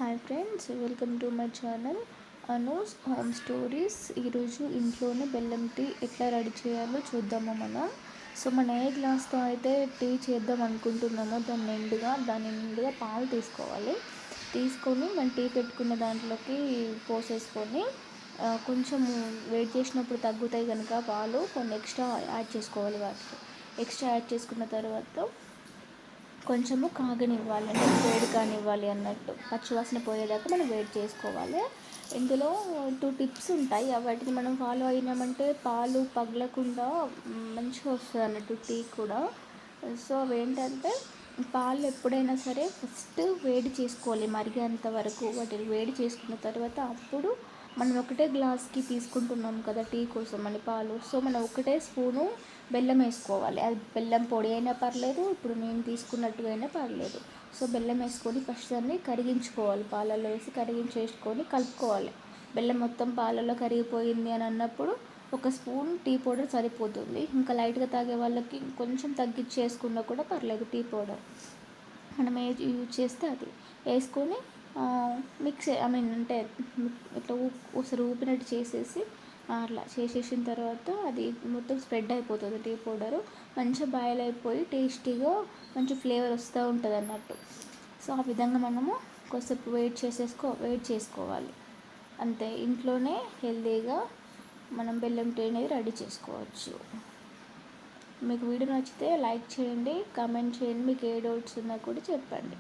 Hi friends, welcome to my channel Anu's home stories. ఈరోజు ఇంట్లోనే బెల్లం టీ ఎట్లా రెడీ చేయాలో చూద్దాము మనం. సో మనం ఏ గ్లాస్తో అయితే టీ చేద్దాం అనుకుంటున్నామో దాని నిండుగా పాలు తీసుకొని మనం టీ పెట్టుకున్న దాంట్లోకి పోసేసుకొని కొంచెం వెయిట్ చేసినప్పుడు తగ్గుతాయి కనుక పాలు కొన్ని ఎక్స్ట్రా యాడ్ చేసుకోవాలి. వాటికి ఎక్స్ట్రా యాడ్ చేసుకున్న తర్వాత కొంచెము కాగనివ్వాలి, అంటే వేడి కానివ్వాలి అన్నట్టు. పచ్చివాసన పోయేదాకా మనం వేడి చేసుకోవాలి. ఇందులో 2 టిప్స్ ఉంటాయి. వాటిని మనం ఫాలో అయినామంటే పాలు పగలకుండా మంచిగా వస్తుంది అన్నట్టు టీ కూడా. సో అవేంటంటే పాలు ఎప్పుడైనా సరే ఫస్ట్ వేడి చేసుకోవాలి మరిగేంత వరకు. వాటిని వేడి చేసుకున్న తర్వాత అప్పుడు మనం ఒకటే గ్లాస్కి తీసుకుంటున్నాం కదా టీ కోసం అని పాలు. సో మనం ఒకటే స్పూను బెల్లం వేసుకోవాలి. అది బెల్లం పొడి అయినా పర్లేదు, ఇప్పుడు నేను తీసుకున్నట్టుగా అయినా పర్లేదు. సో బెల్లం వేసుకొని ఫస్ట్ దాన్ని కరిగించుకోవాలి, పాలల్లో వేసి కరిగించేసుకొని కలుపుకోవాలి. బెల్లం మొత్తం పాలల్లో కరిగిపోయింది అని అన్నప్పుడు ఒక స్పూన్ టీ పౌడర్ సరిపోతుంది. ఇంకా లైట్గా తాగే వాళ్ళకి కొంచెం తగ్గించేసుకున్నా కూడా పర్లేదు. టీ పౌడర్ మనం ఏది యూజ్ చేస్తే అది వేసుకొని అంటే ఇట్లా ఒకసారి ఊపినట్టు చేసేసి అట్లా చేసేసిన తర్వాత అది మొత్తం స్ప్రెడ్ అయిపోతుంది. టీ పౌడరు మంచిగా బాయిల్ అయిపోయి టేస్టీగా మంచి ఫ్లేవర్ వస్తూ ఉంటుంది అన్నట్టు. సో ఆ విధంగా మనము కొద్దిసేపు వెయిట్ చేసుకోవాలి. అంతే, ఇంట్లోనే హెల్తీగా మనం బెల్లం టీ అనేది రెడీ చేసుకోవచ్చు. మీకు వీడియో నచ్చితే లైక్ చేయండి, కామెంట్ చేయండి, మీకు ఏ డౌట్స్ ఉన్నా కూడా చెప్పండి.